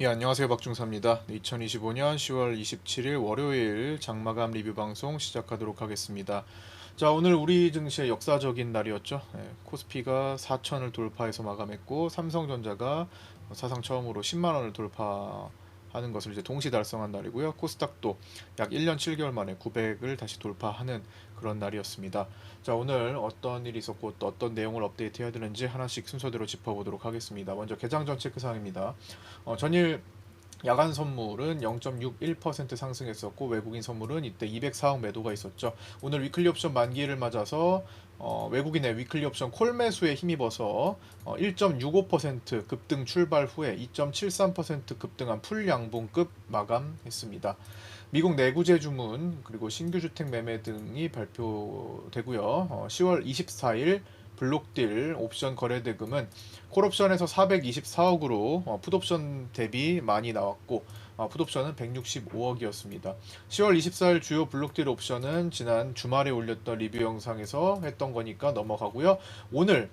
예, 안녕하세요. 박중사입니다. 2025년 10월 27일 월요일 장마감 리뷰 방송 시작하도록 하겠습니다. 자, 오늘 우리 증시의 역사적인 날이었죠. 코스피가 4천을 돌파해서 마감했고, 삼성전자가 사상 처음으로 10만 원을 돌파하는 것을 이제 동시 달성한 날이고요. 코스닥도 약 1년 7개월 만에 900을 다시 돌파하는 그런 날이었습니다. 자, 오늘 어떤 일이 있었고 또 어떤 내용을 업데이트해야 되는지 하나씩 순서대로 짚어보도록 하겠습니다. 먼저 개장 전 체크사항입니다. 전일 야간 선물은 0.61% 상승했었고, 외국인 선물은 이때 204억 매도가 있었죠. 오늘 위클리 옵션 만기를 맞아서 외국인의 위클리 옵션 콜 매수에 힘입어서 1.65% 급등 출발 후에 2.73% 급등한 풀 양봉급 마감했습니다. 미국 내구재 주문 그리고 신규 주택 매매 등이 발표되고요. 10월 24일 블록딜 옵션 거래 대금은 콜옵션에서 424억으로 풋옵션 대비 많이 나왔고, 풋옵션은 165억이었습니다. 10월 24일 주요 블록딜 옵션은 지난 주말에 올렸던 리뷰 영상에서 했던 거니까 넘어가고요. 오늘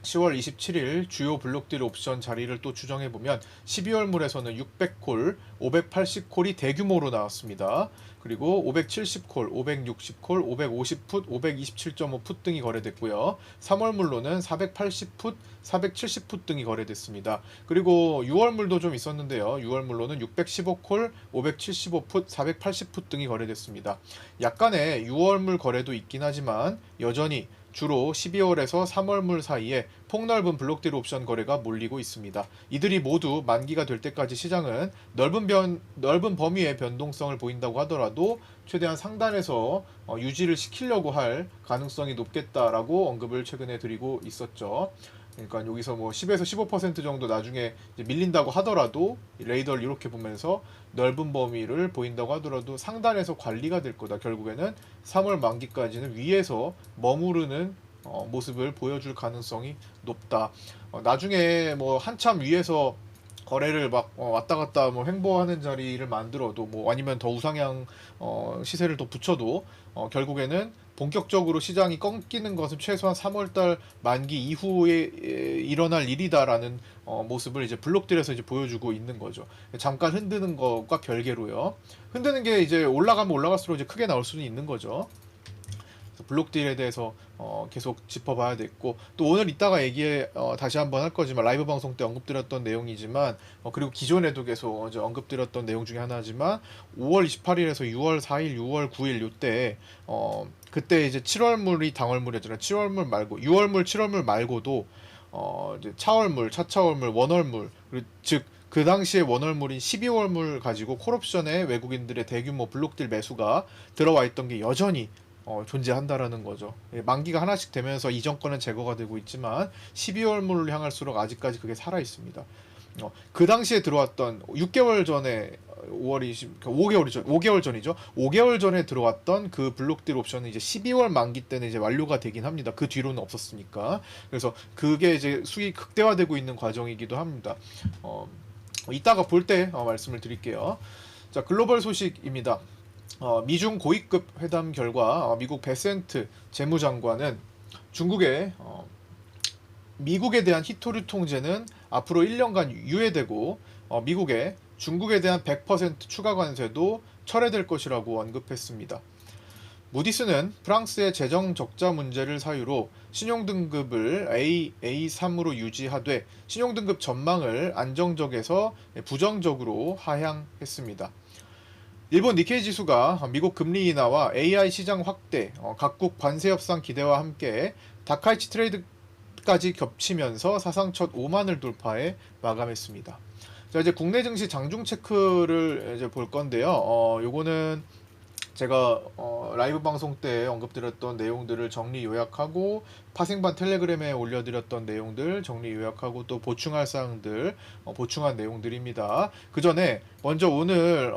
10월 27일 주요 블록딜 옵션 자리를 또 추정해보면 12월물에서는 600콜, 580콜이 대규모로 나왔습니다. 그리고 570콜, 560콜, 550풋, 527.5풋 등이 거래됐고요. 3월물로는 480풋, 470풋 등이 거래됐습니다. 그리고 6월물도 좀 있었는데요. 6월물로는 615콜, 575풋, 480풋 등이 거래됐습니다. 약간의 6월물 거래도 있긴 하지만 여전히 주로 12월에서 3월물 사이에 폭넓은 블록딜 옵션 거래가 몰리고 있습니다. 이들이 모두 만기가 될 때까지 시장은 넓은 범위의 변동성을 보인다고 하더라도 최대한 상단에서 유지를 시키려고 할 가능성이 높겠다라고 언급을 최근에 드리고 있었죠. 그러니까 여기서 뭐 10에서 15% 정도 나중에 이제 밀린다고 하더라도 레이더를 이렇게 보면서 넓은 범위를 보인다고 하더라도 상단에서 관리가 될 거다. 결국에는 3월 만기까지는 위에서 머무르는 모습을 보여줄 가능성이 높다. 나중에 뭐 한참 위에서 거래를 막 왔다 갔다 뭐 횡보하는 자리를 만들어도 뭐 아니면 더 우상향 시세를 더 붙여도 결국에는 본격적으로 시장이 꺾이는 것은 최소한 3월달 만기 이후에 일어날 일이다라는 모습을 이제 블록들에서 이제 보여주고 있는 거죠. 잠깐 흔드는 것과 별개로요. 흔드는 게 이제 올라가면 올라갈수록 이제 크게 나올 수는 있는 거죠. 블록딜에 대해서 계속 짚어봐야 됐고, 또 오늘 이따가 다시 한번 할 거지만 라이브 방송 때 언급드렸던 내용이지만, 그리고 기존에도 계속 이제 언급드렸던 내용 중에 하나지만 5월 28일에서 6월 4일, 6월 9일 요때 그때 이제 7월물이 당월물이었잖아요. 7월물 말고 6월물, 7월물 말고도 이제 차월물, 차차월물, 원월물, 즉 그 당시에 원월물인 12월물 가지고 콜옵션에 외국인들의 대규모 블록딜 매수가 들어와 있던 게 여전히 존재한다라는 거죠. 만기가 하나씩 되면서 이전 거는 제거가 되고 있지만 12월물을 향할수록 아직까지 그게 살아 있습니다. 그 당시에 들어왔던 6개월 전에 5월 20, 5개월 전이죠. 5개월 전에 들어왔던 그 블록딜 옵션은 이제 12월 만기 때는 이제 완료가 되긴 합니다. 그 뒤로는 없었으니까. 그래서 그게 이제 수익 극대화되고 있는 과정이기도 합니다. 이따가 볼 때 말씀을 드릴게요. 자, 글로벌 소식입니다. 미중 고위급 회담 결과 미국 베센트 재무장관은 중국의 미국에 대한 히토류 통제는 앞으로 1년간 유예되고 미국의 중국에 대한 100% 추가 관세도 철회될 것이라고 언급했습니다. 무디스는 프랑스의 재정 적자 문제를 사유로 신용등급을 A3으로 유지하되 신용등급 전망을 안정적에서 부정적으로 하향했습니다. 일본 니케이 지수가 미국 금리 인하와 AI 시장 확대, 각국 관세 협상 기대와 함께 다카이치 트레이드까지 겹치면서 사상 첫 5만을 돌파해 마감했습니다. 자, 이제 국내 증시 장중 체크를 이제 볼 건데요. 요거는 제가 라이브 방송 때 언급드렸던 내용들을 정리 요약하고 파생반 텔레그램에 올려드렸던 내용들 정리 요약하고 또 보충할 사항들 보충한 내용들입니다. 그 전에 먼저 오늘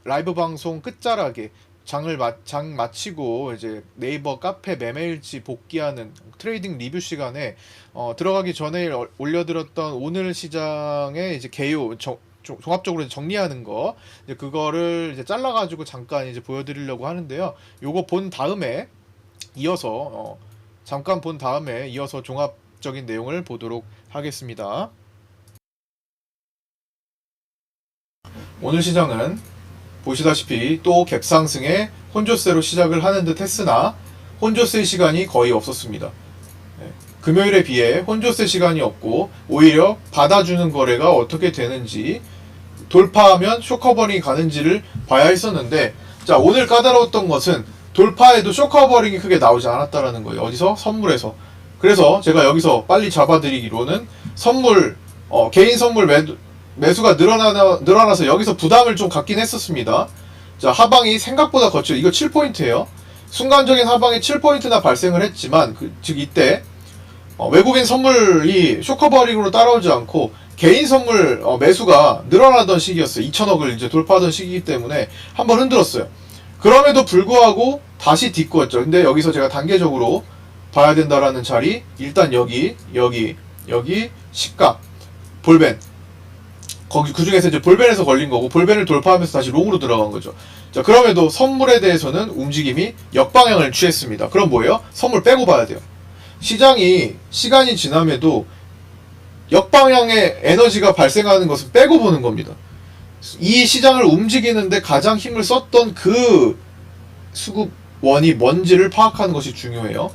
라이브 방송 끝자락에 장 마치고 이제 네이버 카페 매매일지 복귀하는 트레이딩 리뷰 시간에 들어가기 전에 올려드렸던 오늘 시장의 이제 개요 종합적으로 정리하는 거 이제 그거를 이제 잘라가지고 잠깐 이제 보여드리려고 하는데요. 요거 본 다음에 이어서 잠깐 본 다음에 이어서 종합적인 내용을 보도록 하겠습니다. 오늘 시장은 보시다시피 또 갭상승에 혼조세로 시작을 하는 듯 했으나 혼조세 시간이 거의 없었습니다. 금요일에 비해 혼조세 시간이 없고 오히려 받아주는 거래가 어떻게 되는지, 돌파하면 쇼커버링이 가는지를 봐야 했었는데, 자, 오늘 까다로웠던 것은 돌파에도 쇼커버링이 크게 나오지 않았다라는 거예요. 어디서? 선물에서. 그래서 제가 여기서 빨리 잡아드리기로는 선물, 개인 선물 매수가 늘어나서 여기서 부담을 좀 갖긴 했었습니다. 자, 하방이 생각보다 거쳐. 이거 7포인트예요. 순간적인 하방이 7포인트나 발생을 했지만, 즉 이때 외국인 선물이 쇼커버링으로 따라오지 않고 개인 선물 매수가 늘어나던 시기였어요. 2천억을 이제 돌파하던 시기이기 때문에 한번 흔들었어요. 그럼에도 불구하고 다시 딛고였죠. 근데 여기서 제가 단계적으로 봐야 된다라는 자리, 일단 여기 시가 볼벤, 거기 그 중에서 이제 볼벤에서 걸린 거고, 볼벤을 돌파하면서 다시 롱으로 들어간 거죠. 자, 그럼에도 선물에 대해서는 움직임이 역방향을 취했습니다. 그럼 뭐예요? 선물 빼고 봐야 돼요. 시장이 시간이 지남에도 역방향의 에너지가 발생하는 것은 빼고 보는 겁니다. 이 시장을 움직이는데 가장 힘을 썼던 그 수급원이 뭔지를 파악하는 것이 중요해요.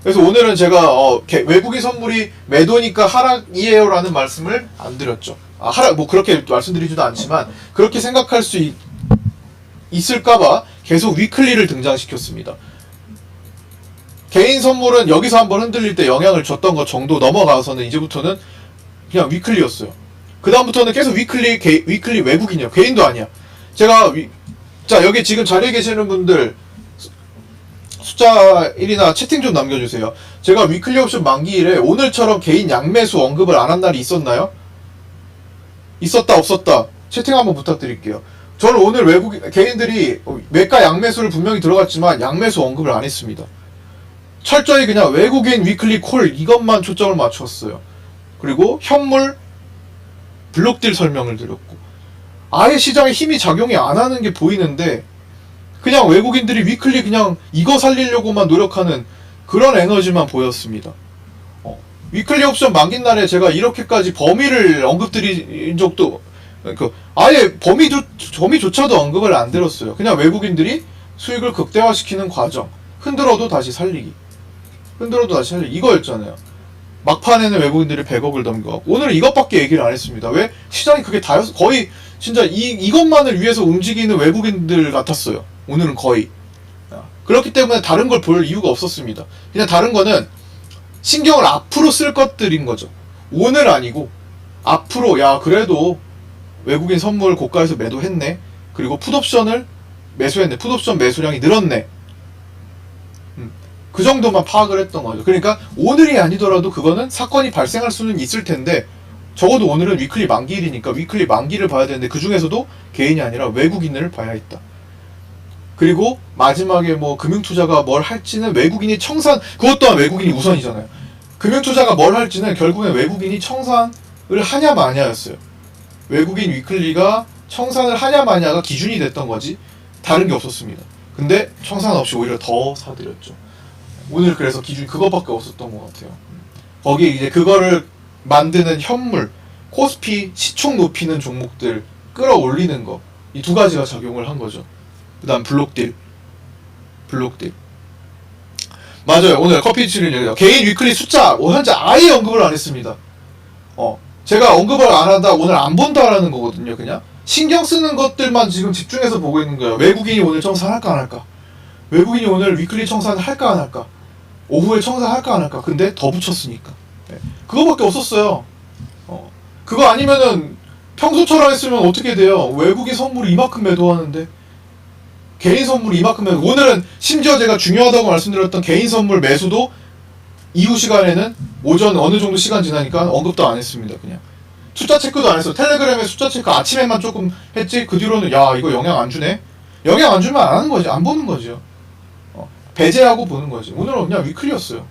그래서 오늘은 제가 외국인 선물이 매도니까 하락이에요 라는 말씀을 안 드렸죠. 하락, 뭐 그렇게 말씀드리지도 않지만 그렇게 생각할 수 있을까봐 계속 위클리를 등장시켰습니다. 개인 선물은 여기서 한번 흔들릴 때 영향을 줬던 것 정도 넘어가서는 이제부터는 그냥 위클리였어요. 그 다음부터는 계속 위클리 외국인이요. 개인도 아니야. 자, 여기 지금 자리에 계시는 분들 숫자 1이나 채팅 좀 남겨주세요. 제가 위클리 옵션 만기일에 오늘처럼 개인 양매수 언급을 안 한 날이 있었나요? 있었다 없었다 채팅 한번 부탁드릴게요. 저는 오늘 개인들이 매가 양매수를 분명히 들어갔지만 양매수 언급을 안 했습니다. 철저히 그냥 외국인 위클리 콜 이것만 초점을 맞췄어요. 그리고 현물 블록딜 설명을 드렸고, 아예 시장에 힘이 작용이 안 하는 게 보이는데 그냥 외국인들이 위클리 그냥 이거 살리려고만 노력하는 그런 에너지만 보였습니다. 위클리 옵션 만긴 날에 제가 이렇게까지 범위를 언급드린 적도, 아예 범위조차도 언급을 안 드렸어요. 그냥 외국인들이 수익을 극대화시키는 과정, 흔들어도 다시 살리기 이거였잖아요. 막판에는 외국인들이 100억을 넘겨갖고, 오늘은 이것밖에 얘기를 안 했습니다. 왜? 시장이 그게 다였어. 거의 진짜 이것만을 위해서 움직이는 외국인들 같았어요. 오늘은 거의. 그렇기 때문에 다른 걸 볼 이유가 없었습니다. 그냥 다른 거는 신경을 앞으로 쓸 것들인 거죠. 오늘 아니고 앞으로, 야 그래도 외국인 선물 고가에서 매도했네, 그리고 풋옵션을 매수했네, 풋옵션 매수량이 늘었네, 그 정도만 파악을 했던 거죠. 그러니까 오늘이 아니더라도 그거는 사건이 발생할 수는 있을 텐데, 적어도 오늘은 위클리 만기일이니까 위클리 만기를 봐야 되는데 그 중에서도 개인이 아니라 외국인을 봐야 했다. 그리고 마지막에 뭐 금융투자가 뭘 할지는 외국인이 그것 또한 외국인이 우선이잖아요. 금융투자가 뭘 할지는 결국엔 외국인이 청산을 하냐 마냐였어요. 외국인 위클리가 청산을 하냐 마냐가 기준이 됐던 거지 다른 게 없었습니다. 근데 청산 없이 오히려 더 사들였죠. 오늘 그래서 기준이 그거밖에 없었던 것 같아요. 거기에 이제 그거를 만드는 현물, 코스피 시총 높이는 종목들 끌어올리는 거, 이 두 가지가 작용을 한 거죠. 그 다음 블록딜. 맞아요. 오늘 커피치를 개인 위클리 숫자 현재 아예 언급을 안 했습니다. 제가 언급을 안 한다, 오늘 안 본다라는 거거든요. 그냥 신경 쓰는 것들만 지금 집중해서 보고 있는 거예요. 외국인이 오늘 청산할까 안 할까, 외국인이 오늘 위클리 청산을 할까 안 할까, 오후에 청산할까 안 할까. 근데 더 붙였으니까 그거밖에 없었어요. 그거 아니면은 평소처럼 했으면 어떻게 돼요? 외국인 선물이 이만큼 매도하는데 개인 선물이 이만큼 매도. 오늘은 심지어 제가 중요하다고 말씀드렸던 개인 선물 매수도 이후 시간에는 오전 어느 정도 시간 지나니까 언급도 안 했습니다. 그냥 숫자 체크도 안 했어. 텔레그램에 숫자 체크 아침에만 조금 했지, 그 뒤로는 야 이거 영향 안 주네, 영향 안 주면 안 하는 거지, 안 보는 거죠. 배제하고 보는 거지. 오늘은 그냥 위클리였어요.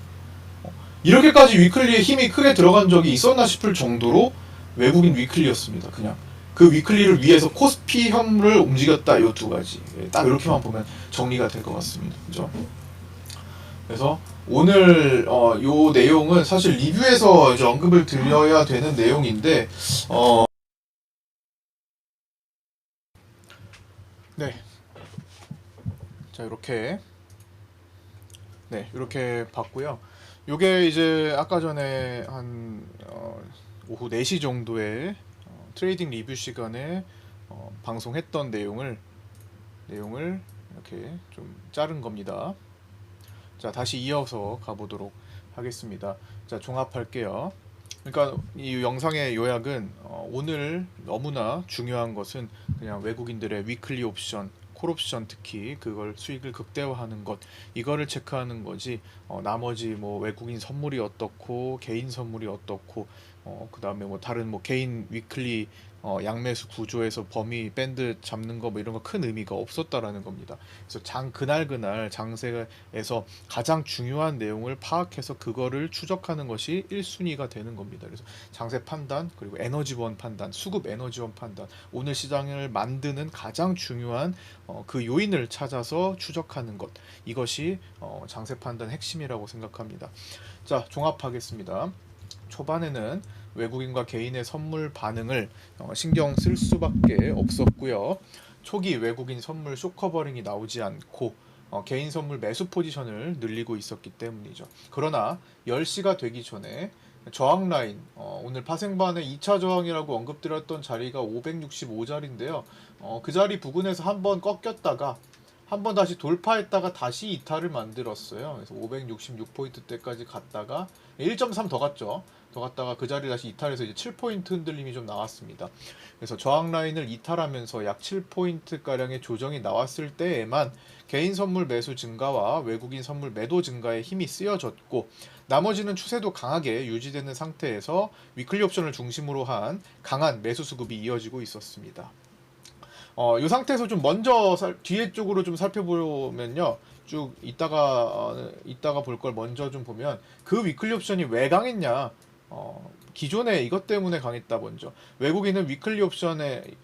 이렇게까지 위클리에 힘이 크게 들어간 적이 있었나 싶을 정도로 외국인 위클리였습니다. 그냥 그 위클리를 위해서 코스피 현물을 움직였다. 이 두 가지 딱 이렇게만 보면 정리가 될 것 같습니다. 그죠? 그래서 오늘 요 내용은 사실 리뷰에서 이제 언급을 드려야 되는 내용인데 네. 자, 이렇게 봤고요. 요게 이제 아까 전에 한 오후 4시 정도에 트레이딩 리뷰 시간에 방송했던 내용을 이렇게 좀 자른 겁니다. 자, 다시 이어서 가보도록 하겠습니다. 자, 종합할게요. 그러니까 이 영상의 요약은 오늘 너무나 중요한 것은 그냥 외국인들의 위클리 옵션, 콜 옵션, 특히 그걸 수익을 극대화하는 것, 이거를 체크하는 거지. 나머지 뭐 외국인 선물이 어떻고 개인 선물이 어떻고 그다음에 뭐 다른 뭐 개인 위클리 양매수 구조에서 범위 밴드 잡는 거 뭐 이런 거 큰 의미가 없었다라는 겁니다. 그래서 그날 장세에서 가장 중요한 내용을 파악해서 그거를 추적하는 것이 1순위가 되는 겁니다. 그래서 장세 판단, 그리고 에너지원 판단, 수급 에너지원 판단, 오늘 시장을 만드는 가장 중요한 그 요인을 찾아서 추적하는 것, 이것이 장세 판단 핵심이라고 생각합니다. 자, 종합하겠습니다. 초반에는 외국인과 개인의 선물 반응을 신경 쓸 수밖에 없었고요. 초기 외국인 선물 쇼커버링이 나오지 않고 개인 선물 매수 포지션을 늘리고 있었기 때문이죠. 그러나 10시가 되기 전에 저항 라인, 오늘 파생반의 2차 저항이라고 언급드렸던 자리가 565자리인데요. 그 자리 부근에서 한번 꺾였다가 한번 다시 돌파했다가 다시 이탈을 만들었어요. 그래서 566포인트대까지 갔다가 1.3 더 갔죠. 더 갔다가 그 자리 다시 이탈해서 이제 7포인트 흔들림이 좀 나왔습니다. 그래서 저항 라인을 이탈하면서 약 7포인트가량의 조정이 나왔을 때에만 개인 선물 매수 증가와 외국인 선물 매도 증가에 힘이 쓰여졌고, 나머지는 추세도 강하게 유지되는 상태에서 위클리 옵션을 중심으로 한 강한 매수 수급이 이어지고 있었습니다. 이 상태에서 좀 먼저 뒤에 쪽으로 좀 살펴보면요. 쭉 이따가 볼 걸 먼저 좀 보면 그 위클리 옵션이 왜 강했냐? 기존에 이것 때문에 강했다 먼저. 외국인은 위클리 옵션을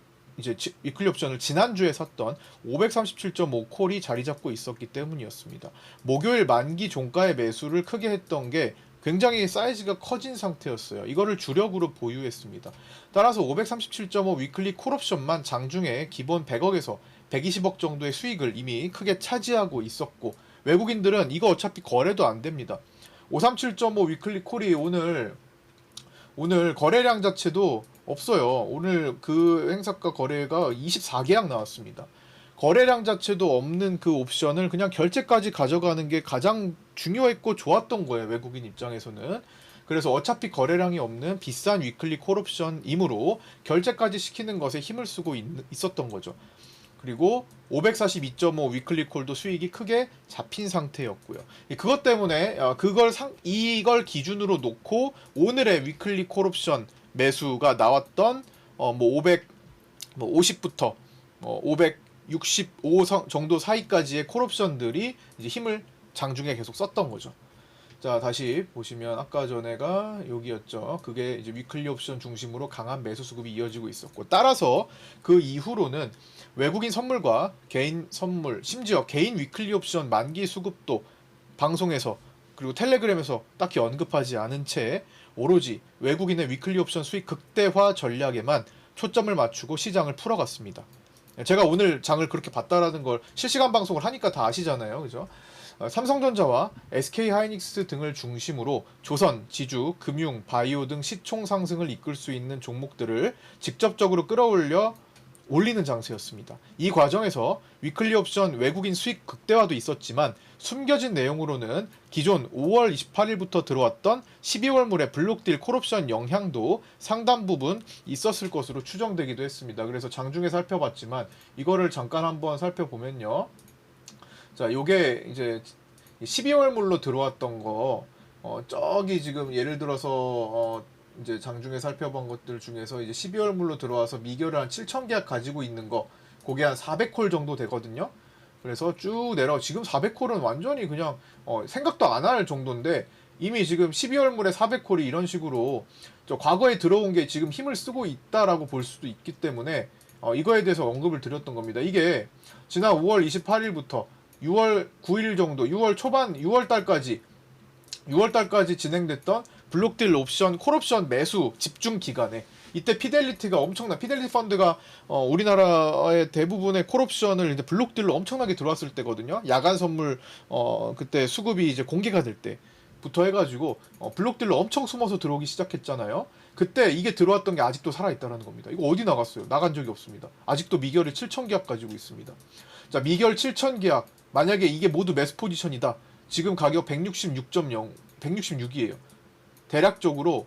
지난주에 샀던 537.5 콜이 자리 잡고 있었기 때문이었습니다. 목요일 만기 종가의 매수를 크게 했던 게 굉장히 사이즈가 커진 상태였어요. 이거를 주력으로 보유했습니다. 따라서 537.5 위클리 콜옵션만 장중에 기본 100억에서 120억 정도의 수익을 이미 크게 차지하고 있었고, 외국인들은 이거 어차피 거래도 안 됩니다. 537.5 위클리 콜이 오늘 거래량 자체도 없어요. 오늘 그 행사가 거래가 24계약 나왔습니다. 거래량 자체도 없는 그 옵션을 그냥 결제까지 가져가는 게 가장 중요했고 좋았던 거예요. 외국인 입장에서는. 그래서 어차피 거래량이 없는 비싼 위클리 콜옵션이므로 결제까지 시키는 것에 힘을 쓰고 있었던 거죠. 그리고 542.5 위클리 콜도 수익이 크게 잡힌 상태였고요. 그것 때문에 이걸 기준으로 놓고 오늘의 위클리 콜옵션 매수가 나왔던 550부터 565 정도 사이까지의 콜옵션들이 이제 힘을 장중에 계속 썼던 거죠. 자, 다시 보시면 아까 전에가 여기였죠. 그게 이제 위클리 옵션 중심으로 강한 매수 수급이 이어지고 있었고, 따라서 그 이후로는 외국인 선물과 개인 선물, 심지어 개인 위클리 옵션 만기 수급도 방송에서 그리고 텔레그램에서 딱히 언급하지 않은 채 오로지 외국인의 위클리 옵션 수익 극대화 전략에만 초점을 맞추고 시장을 풀어갔습니다. 제가 오늘 장을 그렇게 봤다라는 걸 실시간 방송을 하니까 다 아시잖아요. 그죠? 삼성전자와 SK하이닉스 등을 중심으로 조선, 지주, 금융, 바이오 등 시총 상승을 이끌 수 있는 종목들을 직접적으로 올리는 장세였습니다. 이 과정에서 위클리 옵션 외국인 수익 극대화도 있었지만 숨겨진 내용으로는 기존 5월 28일부터 들어왔던 12월물의 블록딜 콜옵션 영향도 상당 부분 있었을 것으로 추정되기도 했습니다. 그래서 장중에 살펴봤지만 이거를 잠깐 한번 살펴보면요. 자, 요게 이제 12월물로 들어왔던 거, 저기 지금 예를 들어서 이제 장중에 살펴본 것들 중에서 이제 12월물로 들어와서 미결을 한 7,000계약 가지고 있는 거, 그게 한 400콜 정도 되거든요. 그래서 쭉 지금 400콜은 완전히 그냥 생각도 안 할 정도인데, 이미 지금 12월물에 400콜이 이런 식으로 과거에 들어온 게 지금 힘을 쓰고 있다라고 볼 수도 있기 때문에 이거에 대해서 언급을 드렸던 겁니다. 이게 지난 5월 28일부터 6월 9일 정도, 6월 초반, 6월 달까지 진행됐던 블록딜 옵션, 콜옵션 매수 집중 기간에 이때 피델리티가 엄청나 피델리티 펀드가 우리나라의 대부분의 콜옵션을 이제 블록딜로 엄청나게 들어왔을 때거든요. 야간 선물 그때 수급이 이제 공개가 될 때부터 해가지고 블록딜로 엄청 숨어서 들어오기 시작했잖아요. 그때 이게 들어왔던 게 아직도 살아있다는 겁니다. 이거 어디 나갔어요? 나간 적이 없습니다. 아직도 미결이 7천 계약 가지고 있습니다. 자, 미결 7천 계약 만약에 이게 모두 매수 포지션이다. 지금 가격 166.0 166이에요. 대략적으로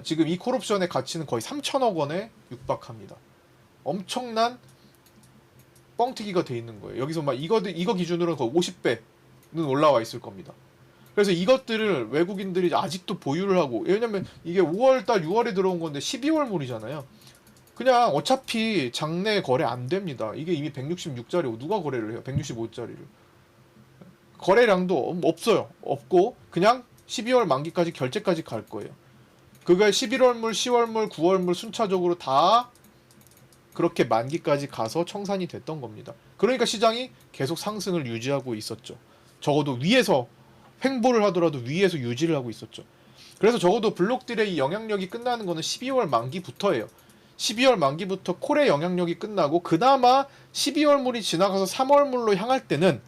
지금 이 콜옵션의 가치는 거의 3천억 원에 육박합니다. 엄청난 뻥튀기가 돼 있는 거예요. 여기서 막 이거 기준으로는 거의 50배는 올라와 있을 겁니다. 그래서 이것들을 외국인들이 아직도 보유를 하고, 왜냐면 이게 5월달 6월에 들어온 건데 12월물이잖아요. 그냥 어차피 장내 거래 안 됩니다. 이게 이미 166짜리고 누가 거래를 해요? 165짜리를. 거래량도 없어요. 없고 그냥 12월 만기까지 결제까지 갈 거예요. 그게 11월물, 10월물, 9월물 순차적으로 다 그렇게 만기까지 가서 청산이 됐던 겁니다. 그러니까 시장이 계속 상승을 유지하고 있었죠. 적어도 위에서 횡보를 하더라도 위에서 유지를 하고 있었죠. 그래서 적어도 블록딜의 이 영향력이 끝나는 거는 12월 만기부터예요. 12월 만기부터 콜의 영향력이 끝나고 그나마 12월물이 지나가서 3월물로 향할 때는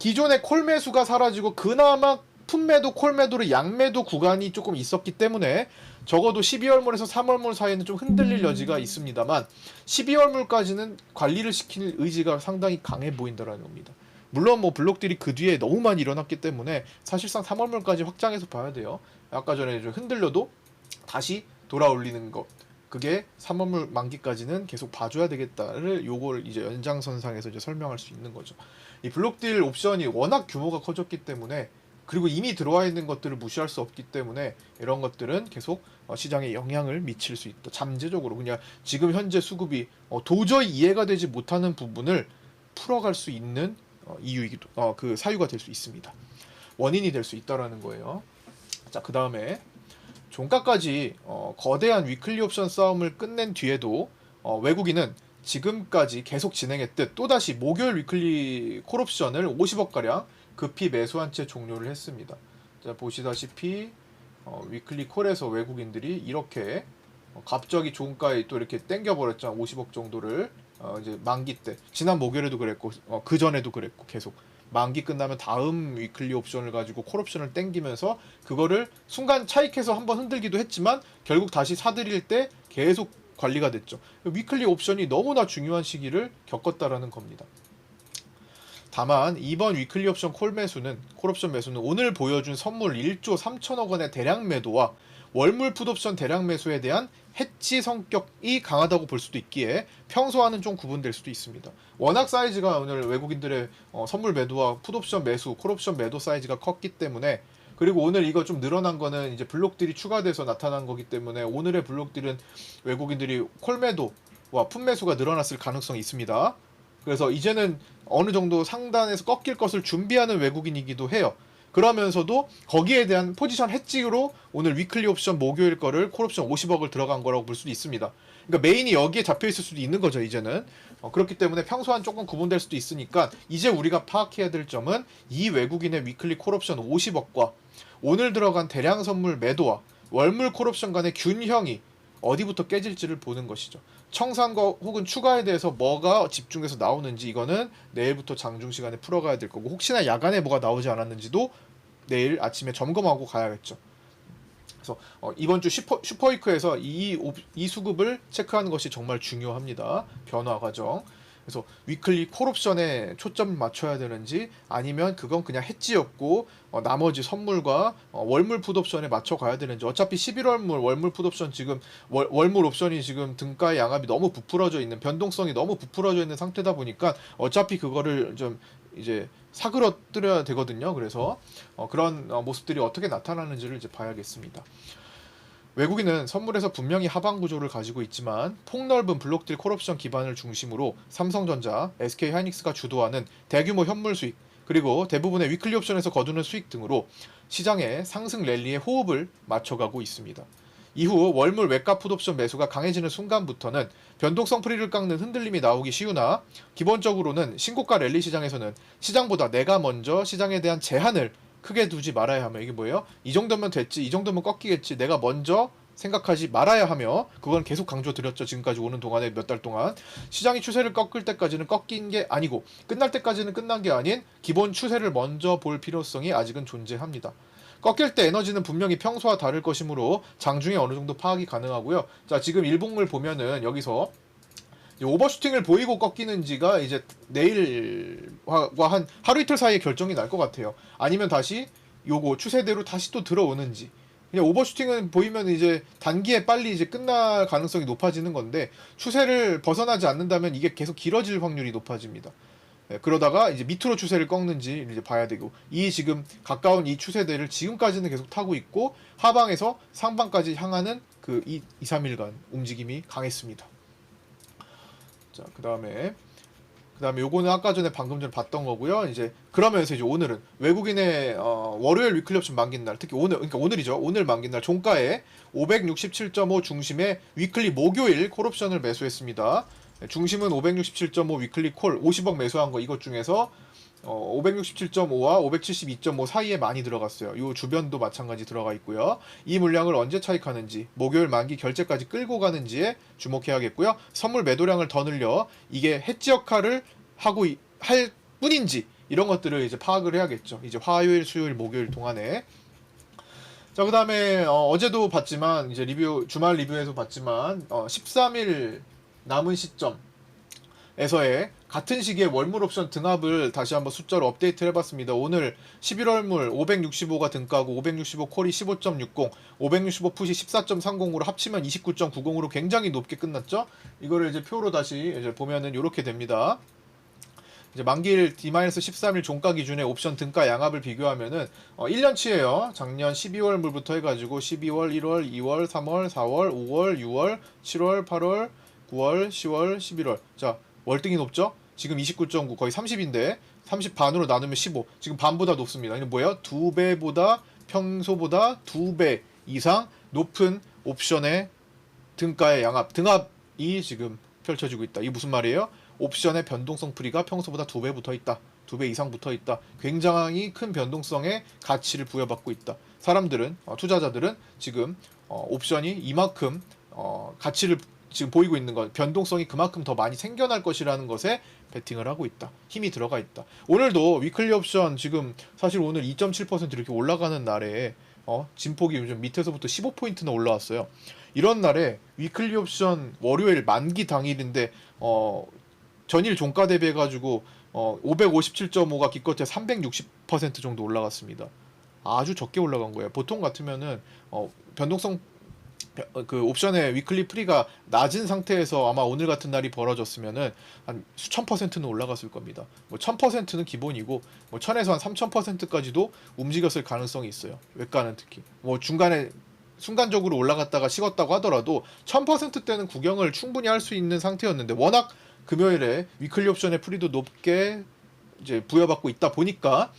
기존의 콜 매수가 사라지고 그나마 품매도 콜매도로 양매도 구간이 조금 있었기 때문에 적어도 12월물에서 3월물 사이에는 좀 흔들릴 여지가 있습니다만 12월물까지는 관리를 시킬 의지가 상당히 강해 보인다라는 겁니다. 물론 뭐 블록들이 그 뒤에 너무 많이 일어났기 때문에 사실상 3월물까지 확장해서 봐야 돼요. 아까 전에 좀 흔들려도 다시 돌아올리는 것, 그게 3월물 만기까지는 계속 봐줘야 되겠다를 요걸 이제 연장선상에서 이제 설명할 수 있는 거죠. 이 블록딜 옵션이 워낙 규모가 커졌기 때문에, 그리고 이미 들어와 있는 것들을 무시할 수 없기 때문에 이런 것들은 계속 시장에 영향을 미칠 수 있다. 잠재적으로 그냥 지금 현재 수급이 도저히 이해가 되지 못하는 부분을 풀어갈 수 있는 이유이기도 그 사유가 될 수 있습니다. 원인이 될 수 있다라는 거예요. 자, 그 다음에 종가까지 거대한 위클리 옵션 싸움을 끝낸 뒤에도 외국인은 지금까지 계속 진행했듯 또다시 목요일 위클리 콜옵션을 50억가량 급히 매수한 채 종료를 했습니다. 자, 보시다시피 위클리 콜에서 외국인들이 이렇게 갑자기 종가에 또 이렇게 땡겨버렸죠. 50억 정도를 이제 만기 때, 지난 목요일에도 그랬고 그 전에도 그랬고, 계속 만기 끝나면 다음 위클리 옵션을 가지고 콜 옵션을 땡기면서 그거를 순간 차익해서 한번 흔들기도 했지만 결국 다시 사들일 때 계속 관리가 됐죠. 위클리 옵션이 너무나 중요한 시기를 겪었다라는 겁니다. 다만 이번 위클리 옵션 콜 옵션 매수는 오늘 보여준 선물 1조 3천억 원의 대량 매도와 월물 풋옵션 대량 매수에 대한 해치 성격이 강하다고 볼 수도 있기에 평소와는 좀 구분될 수도 있습니다. 워낙 사이즈가 오늘 외국인들의 선물 매도와 풋옵션 매수, 콜옵션 매도 사이즈가 컸기 때문에, 그리고 오늘 이거 좀 늘어난 거는 이제 블록딜이 추가돼서 나타난 거기 때문에 오늘의 블록딜은 외국인들이 콜 매도와 풋 매수가 늘어났을 가능성이 있습니다. 그래서 이제는 어느 정도 상단에서 꺾일 것을 준비하는 외국인이기도 해요. 그러면서도 거기에 대한 포지션 해지로 오늘 위클리 옵션 목요일 거를 콜옵션 50억을 들어간 거라고 볼 수도 있습니다. 그러니까 메인이 여기에 잡혀 있을 수도 있는 거죠, 이제는. 그렇기 때문에 평소와는 조금 구분될 수도 있으니까 이제 우리가 파악해야 될 점은 이 외국인의 위클리 콜옵션 50억과 오늘 들어간 대량 선물 매도와 월물 콜옵션 간의 균형이 어디부터 깨질지를 보는 것이죠. 청산과 혹은 추가에 대해서 뭐가 집중해서 나오는지 이거는 내일부터 장중 시간에 풀어가야 될 거고, 혹시나 야간에 뭐가 나오지 않았는지도 내일 아침에 점검하고 가야겠죠. 그래서 이번 주 슈퍼위크에서 이 수급을 체크하는 것이 정말 중요합니다. 변화 과정. 그래서 위클리 콜옵션에 초점 맞춰야 되는지, 아니면 그건 그냥 해지였고 나머지 선물과 월물 풋옵션에 맞춰 가야 되는지. 어차피 11월물 월물 풋옵션 지금 월물 옵션이 지금 등가의 양압이 너무 부풀어져 있는, 변동성이 너무 부풀어져 있는 상태다 보니까 어차피 그거를 좀 이제 사그러뜨려야 되거든요. 그래서 그런 모습들이 어떻게 나타나는지를 이제 봐야겠습니다. 외국인은 선물에서 분명히 하방 구조를 가지고 있지만 폭넓은 블록딜 콜옵션 기반을 중심으로 삼성전자, SK하이닉스가 주도하는 대규모 현물 수익, 그리고 대부분의 위클리 옵션에서 거두는 수익 등으로 시장의 상승 랠리에 호흡을 맞춰가고 있습니다. 이후 월물 외가 풋옵션 매수가 강해지는 순간부터는 변동성 프리를 깎는 흔들림이 나오기 쉬우나, 기본적으로는 신고가 랠리 시장에서는 시장보다 내가 먼저 시장에 대한 제한을 크게 두지 말아야 하며, 이게 뭐예요? 이 정도면 됐지, 이 정도면 꺾이겠지, 내가 먼저 생각하지 말아야 하며, 그건 계속 강조드렸죠. 지금까지 오는 동안에 몇 달 동안 시장이 추세를 꺾을 때까지는 꺾인 게 아니고 끝날 때까지는 끝난 게 아닌 기본 추세를 먼저 볼 필요성이 아직은 존재합니다. 꺾일 때 에너지는 분명히 평소와 다를 것이므로 장중에 어느 정도 파악이 가능하고요. 자, 지금 일봉을 보면은 여기서 오버슈팅을 보이고 꺾이는지가 이제 내일과 한 하루 이틀 사이에 결정이 날 것 같아요. 아니면 다시 요거 추세대로 다시 또 들어오는지. 그냥 오버슈팅은 보이면 이제 단기에 빨리 이제 끝날 가능성이 높아지는 건데, 추세를 벗어나지 않는다면 이게 계속 길어질 확률이 높아집니다. 그러다가 이제 밑으로 추세를 꺾는지 이제 봐야 되고, 이 지금 가까운 이 추세대를 지금까지는 계속 타고 있고 하방에서 상방까지 향하는 그 2, 3일간 움직임이 강했습니다. 자, 그다음에 요거는 아까 전에 방금 전에 봤던 거고요. 이제 그러면서 이제 오늘은 외국인의 월요일 위클리 옵션 만긴 날, 특히 오늘, 그러니까 오늘이죠. 오늘 만긴 날 종가에 567.5 중심의 위클리 목요일 콜옵션을 매수했습니다. 중심은 567.5 위클리 콜 50억 매수한 거, 이것 중에서 567.5와 572.5 사이에 많이 들어갔어요. 이 주변도 마찬가지 들어가 있고요. 이 물량을 언제 차익하는지, 목요일 만기 결제까지 끌고 가는지에 주목해야겠고요. 선물 매도량을 더 늘려 이게 해지 역할을 하고 할 뿐인지, 이런 것들을 이제 파악을 해야겠죠. 이제 화요일, 수요일, 목요일 동안에. 자, 그 다음에 어제도 봤지만, 이제 주말 리뷰에서 봤지만 13일 남은 시점에서의 같은 시기에 월물 옵션 등합을 다시 한번 숫자로 업데이트를 해봤습니다. 오늘 11월물 565가 등가고 565 콜이 15.60, 565 풋이 14.30으로 합치면 29.90으로 굉장히 높게 끝났죠. 이거를 이제 표로 다시 이제 보면은 이렇게 됩니다. 이제 만기일 D-13일 종가 기준의 옵션 등가 양합을 비교하면은 1년치예요. 작년 12월 물부터 해가지고 12월, 1월, 2월, 3월, 4월, 5월, 6월, 7월, 8월, 9월, 10월, 11월. 자, 월등히 높죠? 지금 29.9, 거의 30인데 30 반으로 나누면 15. 지금 반보다 높습니다. 이건 뭐예요? 2배보다, 평소보다 2배 이상 높은 옵션의 등가의 양합, 등합이 지금 펼쳐지고 있다. 이게 무슨 말이에요? 옵션의 변동성 풀이가 평소보다 2배 붙어 있다. 2배 이상 붙어 있다. 굉장히 큰 변동성의 가치를 부여받고 있다. 사람들은, 투자자들은 지금 옵션이 이만큼 가치를 지금 보이고 있는 것, 변동성이 그만큼 더 많이 생겨날 것이라는 것에 베팅을 하고 있다. 힘이 들어가 있다. 오늘도 위클리 옵션 지금 사실 오늘 2.7% 이렇게 올라가는 날에 진폭이 요즘 밑에서부터 15포인트나 올라왔어요. 이런 날에 위클리 옵션 월요일 만기 당일인데 전일 종가 대비해 가지고 557.5가 기껏해 360% 정도 올라갔습니다. 아주 적게 올라간 거예요. 보통 같으면은 변동성 그 옵션의 위클리 프리가 낮은 상태에서 아마 오늘 같은 날이 벌어졌으면은 한 수천 %는 올라갔을 겁니다. 뭐 1000%는 기본이고 뭐 1000에서 한 3000%까지도 움직였을 가능성이 있어요. 외가는 특히 뭐 중간에 순간적으로 올라갔다가 식었다고 하더라도 1000%대는 구경을 충분히 할 수 있는 상태였는데, 워낙 금요일에 위클리 옵션의 프리도 높게 이제 부여받고 있다 보니까,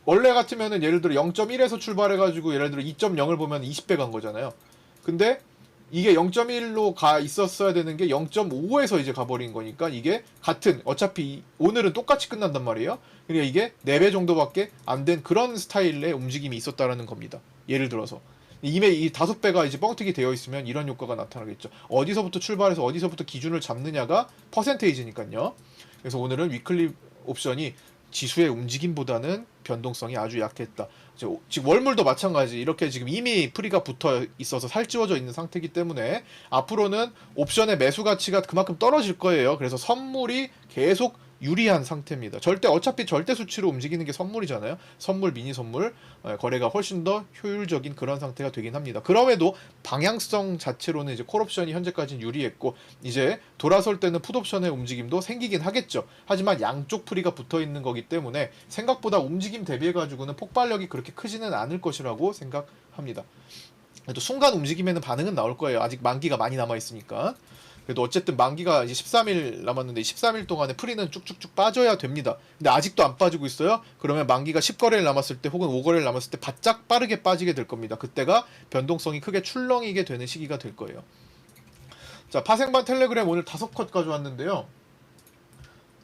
원래 같으면은 예를 들어 0.1에서 출발해가지고 예를 들어 2.0을 보면 20배 간 거잖아요. 근데 이게 0.1로 가 있었어야 되는 게 0.5에서 이제 가버린 거니까, 이게 같은, 어차피 오늘은 똑같이 끝난단 말이에요. 그러니까 이게 4배 정도밖에 안 된 그런 스타일의 움직임이 있었다라는 겁니다. 예를 들어서 이미 이 5배가 이제 뻥튀기 되어 있으면 이런 효과가 나타나겠죠. 어디서부터 출발해서 어디서부터 기준을 잡느냐가 퍼센테이지니까요. 그래서 오늘은 위클리 옵션이 지수의 움직임보다는 변동성이 아주 약했다. 지금 월물도 마찬가지, 이렇게 지금 이미 프리가 붙어 있어서 살찌워져 있는 상태이기 때문에 앞으로는 옵션의 매수 가치가 그만큼 떨어질 거예요. 그래서 선물이 계속 유리한 상태입니다. 어차피 절대 수치로 움직이는 게 선물이잖아요. 선물, 미니 선물, 거래가 훨씬 더 효율적인 그런 상태가 되긴 합니다. 그럼에도 방향성 자체로는 이제 콜옵션이 현재까지는 유리했고, 이제 돌아설 때는 풋옵션의 움직임도 생기긴 하겠죠. 하지만 양쪽 프리가 붙어 있는 거기 때문에 생각보다 움직임 대비해가지고는 폭발력이 그렇게 크지는 않을 것이라고 생각합니다. 또 순간 움직임에는 반응은 나올 거예요. 아직 만기가 많이 남아있으니까. 그래도 어쨌든 만기가 이제 13일 남았는데 13일 동안에 프리는 쭉쭉쭉 빠져야 됩니다. 근데 아직도 안 빠지고 있어요. 그러면 만기가 10거래일 남았을 때 혹은 5거래일 남았을 때 바짝 빠르게 빠지게 될 겁니다. 그때가 변동성이 크게 출렁이게 되는 시기가 될 거예요. 자, 파생반 텔레그램 오늘 5컷 가져왔는데요.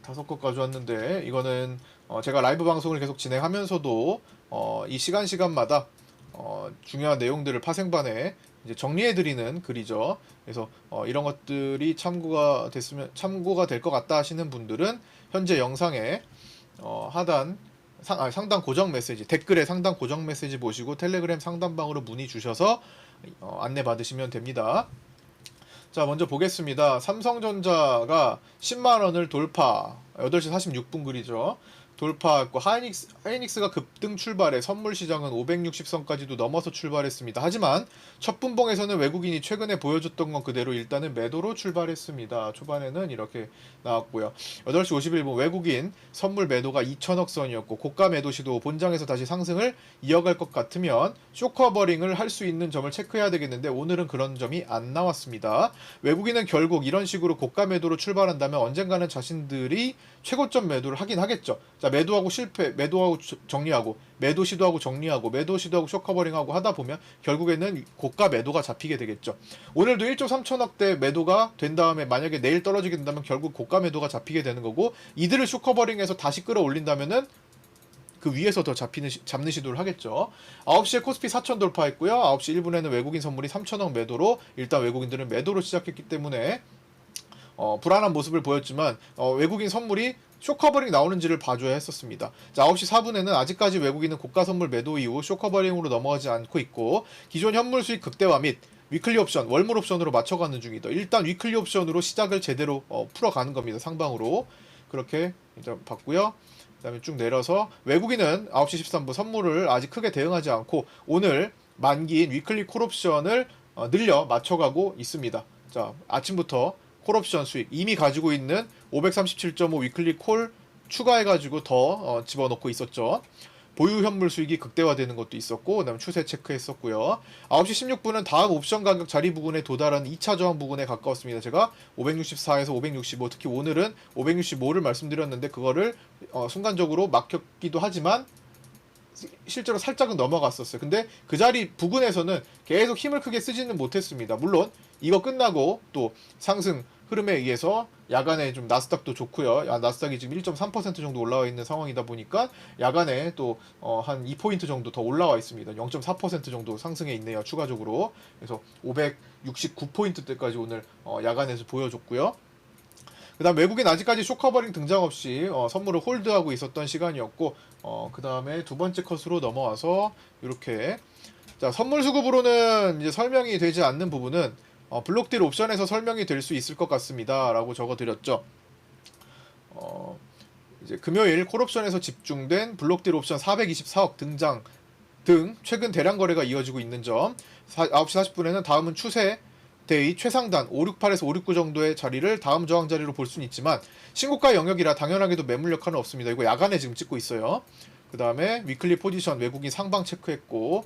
5컷 가져왔는데, 이거는 제가 라이브 방송을 계속 진행하면서도 이 시간마다 중요한 내용들을 파생반에 이제 정리해드리는 글이죠. 그래서 이런 것들이 참고가 될 것 같다 하시는 분들은 현재 영상에 하단 상단 고정 메시지, 댓글에 상단 고정 메시지 보시고 텔레그램 상단방으로 문의 주셔서 안내 받으시면 됩니다. 자, 먼저 보겠습니다. 삼성전자가 10만원을 돌파, 8시 46분 글이죠. 돌파했고, 하이닉스가 급등 출발해 선물 시장은 560선까지도 넘어서 출발했습니다. 하지만 첫 분봉에서는 외국인이 최근에 보여줬던 건 그대로 일단은 매도로 출발했습니다. 초반에는 이렇게 나왔고요. 8시 51분 외국인 선물 매도가 2천억 선이었고, 고가 매도 시도 본장에서 다시 상승을 이어갈 것 같으면 쇼커버링을 할 수 있는 점을 체크해야 되겠는데 오늘은 그런 점이 안 나왔습니다. 외국인은 결국 이런 식으로 고가 매도로 출발한다면 언젠가는 자신들이 최고점 매도를 하긴 하겠죠. 자, 매도하고 실패, 매도하고 정리하고, 매도 시도하고 정리하고, 매도 시도하고 쇼커버링하고 하다 보면 결국에는 고가 매도가 잡히게 되겠죠. 오늘도 1조 3천억대 매도가 된 다음에 만약에 내일 떨어지게 된다면 결국 고가 매도가 잡히게 되는 거고, 이들을 쇼커버링해서 다시 끌어올린다면은 그 위에서 더 잡는 시도를 하겠죠. 9시에 코스피 4천 돌파했고요. 9시 1분에는 외국인 선물이 3천억 매도로, 일단 외국인들은 매도로 시작했기 때문에 불안한 모습을 보였지만 외국인 선물이 쇼커버링 나오는지를 봐줘야 했었습니다. 자, 9시 4분에는 아직까지 외국인은 고가 선물 매도 이후 쇼커버링으로 넘어가지 않고 있고, 기존 현물 수익 극대화 및 위클리 옵션, 월물 옵션으로 맞춰가는 중이다. 일단 위클리 옵션으로 시작을 제대로 풀어가는 겁니다. 상방으로. 그렇게 일단 봤고요. 그 다음에 쭉 내려서 외국인은 9시 13분 선물을 아직 크게 대응하지 않고 오늘 만기인 위클리 콜옵션을 늘려 맞춰가고 있습니다. 자, 아침부터 콜옵션 수익 이미 가지고 있는 537.5 위클리 콜 추가해가지고 더 집어넣고 있었죠. 보유 현물 수익이 극대화되는 것도 있었고, 그 다음에 추세 체크했었고요. 9시 16분은 다음 옵션 가격 자리 부근에 도달한 2차 저항 부근에 가까웠습니다. 제가 564에서 565, 특히 오늘은 565를 말씀드렸는데 그거를 순간적으로 막혔기도 하지만 실제로 살짝은 넘어갔었어요. 근데 그 자리 부근에서는 계속 힘을 크게 쓰지는 못했습니다. 물론 이거 끝나고 또 상승 흐름에 의해서 야간에 좀 나스닥도 좋고요. 나스닥이 지금 1.3% 정도 올라와 있는 상황이다 보니까 야간에 또 한 2포인트 정도 더 올라와 있습니다. 0.4% 정도 상승해 있네요. 추가적으로. 그래서 569포인트대까지 오늘 야간에서 보여줬고요. 그 다음 외국인 아직까지 쇼커버링 등장 없이 선물을 홀드하고 있었던 시간이었고, 그 다음에 두 번째 컷으로 넘어와서 이렇게, 자, 선물 수급으로는 이제 설명이 되지 않는 부분은 블록딜 옵션에서 설명이 될 수 있을 것 같습니다 라고 적어드렸죠. 이제 금요일 콜옵션에서 집중된 블록딜 옵션 424억 등장 등 최근 대량 거래가 이어지고 있는 점, 9시 40분에는 다음은 추세 데이 최상단 568에서 569 정도의 자리를 다음 저항 자리로 볼 수는 있지만 신고가 영역이라 당연하게도 매물 역할은 없습니다. 이거 야간에 지금 찍고 있어요. 그 다음에 위클리 포지션 외국인 상방 체크했고,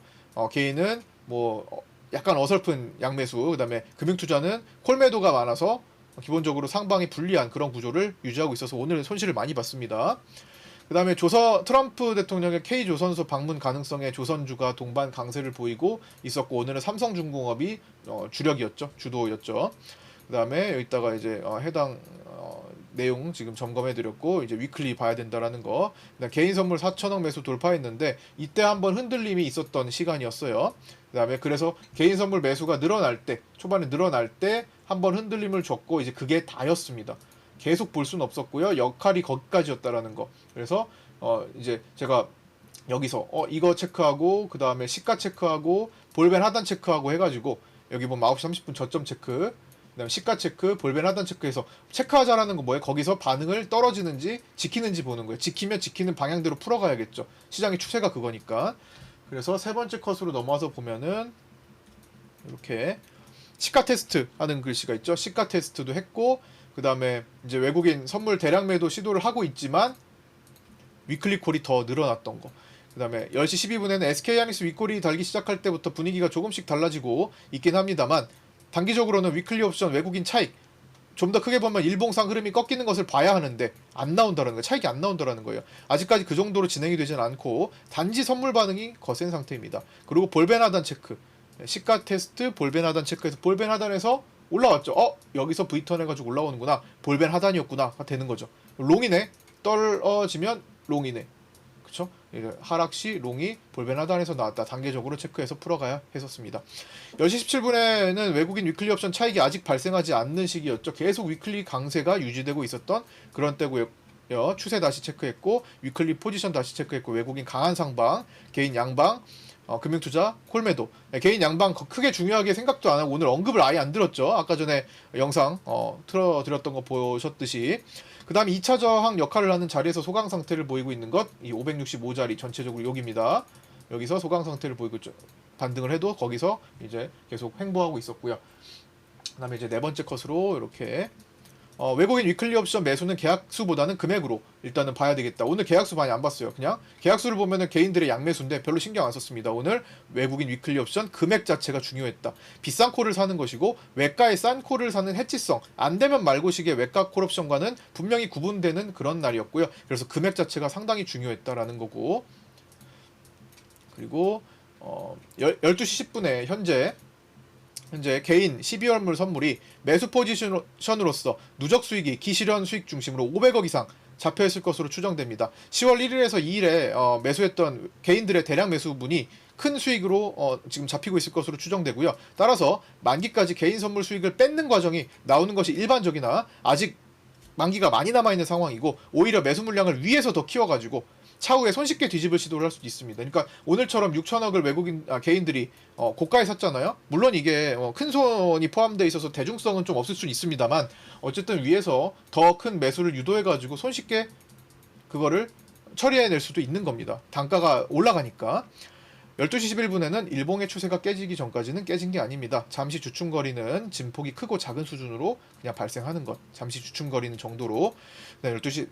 개인은 뭐 약간 어설픈 양매수, 그 다음에 금융투자는 콜매도가 많아서 기본적으로 상방이 불리한 그런 구조를 유지하고 있어서 오늘 손실을 많이 봤습니다. 그 다음에 트럼프 대통령의 K조선소 방문 가능성에 조선주가 동반 강세를 보이고 있었고, 오늘은 삼성중공업이 주도였죠. 그 다음에 여기다가 이제 해당 내용 지금 점검해드렸고, 이제 위클리 봐야 된다라는 거. 개인 선물 4천억 매수 돌파했는데 이때 한번 흔들림이 있었던 시간이었어요. 그 다음에 그래서 개인 선물 매수가 초반에 늘어날 때 한번 흔들림을 줬고, 이제 그게 다였습니다. 계속 볼 수는 없었고요. 역할이 거기까지였다라는 거. 그래서 이제 제가 여기서 이거 체크하고, 그 다음에 시가 체크하고, 볼벤 하단 체크하고 해가지고, 여기 보면 9시 30분 저점 체크, 그 다음에 시가 체크, 볼벤 하단 체크해서 체크하자라는 거 뭐예요? 거기서 반응을 떨어지는지 지키는지 보는 거예요. 지키면 지키는 방향대로 풀어가야겠죠. 시장의 추세가 그거니까. 그래서 세 번째 컷으로 넘어와서 보면은 이렇게 시가 테스트 하는 글씨가 있죠. 시가 테스트도 했고, 그 다음에 이제 외국인 선물 대량 매도 시도를 하고 있지만 위클리 콜이 더 늘어났던 거. 그 다음에 10시 12분에는 SK하이닉스 윗골이 달기 시작할 때부터 분위기가 조금씩 달라지고 있긴 합니다만, 단기적으로는 위클리 옵션 외국인 차익 좀 더 크게 보면 일봉상 흐름이 꺾이는 것을 봐야 하는데 안 나온다는 거예요. 차익이 안 나온다는 거예요. 아직까지 그 정도로 진행이 되지는 않고 단지 선물 반응이 거센 상태입니다. 그리고 볼벤 하단 체크, 시가 테스트 볼벤 하단 체크해서 볼벤 하단에서 올라왔죠. 여기서 V턴 해가지고 올라오는구나. 볼벤 하단이었구나. 되는 거죠. 롱이네. 떨어지면 롱이네. 그쵸? 하락시 롱이 볼벤 하단에서 나왔다. 단계적으로 체크해서 풀어가야 했었습니다. 10시 17분에는 외국인 위클리 옵션 차익이 아직 발생하지 않는 시기였죠. 계속 위클리 강세가 유지되고 있었던 그런 때고요. 추세 다시 체크했고 위클리 포지션 다시 체크했고 외국인 강한 상방, 개인 양방, 금융투자, 콜매도. 개인 양방 크게 중요하게 생각도 안 하고 오늘 언급을 아예 안 들었죠. 아까 전에 영상 틀어드렸던 거 보셨듯이. 그 다음에 2차 저항 역할을 하는 자리에서 소강 상태를 보이고 있는 것, 이 565자리 전체적으로 여기입니다. 여기서 소강 상태를 보이고 반등을 해도 거기서 이제 계속 횡보하고 있었고요. 그 다음에 이제 네 번째 컷으로 이렇게 외국인 위클리 옵션 매수는 계약수보다는 금액으로 일단은 봐야 되겠다. 오늘 계약수 많이 안 봤어요. 그냥 계약수를 보면은 개인들의 양매수인데 별로 신경 안 썼습니다. 오늘 외국인 위클리 옵션 금액 자체가 중요했다. 비싼 콜을 사는 것이고 외가의 싼 콜을 사는 해치성, 안 되면 말고식의 외가 콜 옵션과는 분명히 구분되는 그런 날이었고요. 그래서 금액 자체가 상당히 중요했다라는 거고, 그리고 12시 10분에 현재 개인 12월물 선물이 매수 포지션으로서 누적 수익이 기실현 수익 중심으로 500억 이상 잡혀있을 것으로 추정됩니다. 10월 1일에서 2일에 매수했던 개인들의 대량 매수분이 큰 수익으로 지금 잡히고 있을 것으로 추정되고요. 따라서 만기까지 개인 선물 수익을 뺏는 과정이 나오는 것이 일반적이나 아직 만기가 많이 남아있는 상황이고 오히려 매수 물량을 위에서 더 키워가지고 차후에 손쉽게 뒤집을 시도를 할 수도 있습니다. 그러니까 오늘처럼 6천억을 개인들이 고가에 샀잖아요. 물론 이게 큰 손이 포함되어 있어서 대중성은 좀 없을 수는 있습니다만 어쨌든 위에서 더 큰 매수를 유도해가지고 손쉽게 그거를 처리해낼 수도 있는 겁니다. 단가가 올라가니까. 12시 11분에는 일봉의 추세가 깨지기 전까지는 깨진 게 아닙니다. 잠시 주춤거리는 진폭이 크고 작은 수준으로 그냥 발생하는 것. 잠시 주춤거리는 정도로. 네, 12시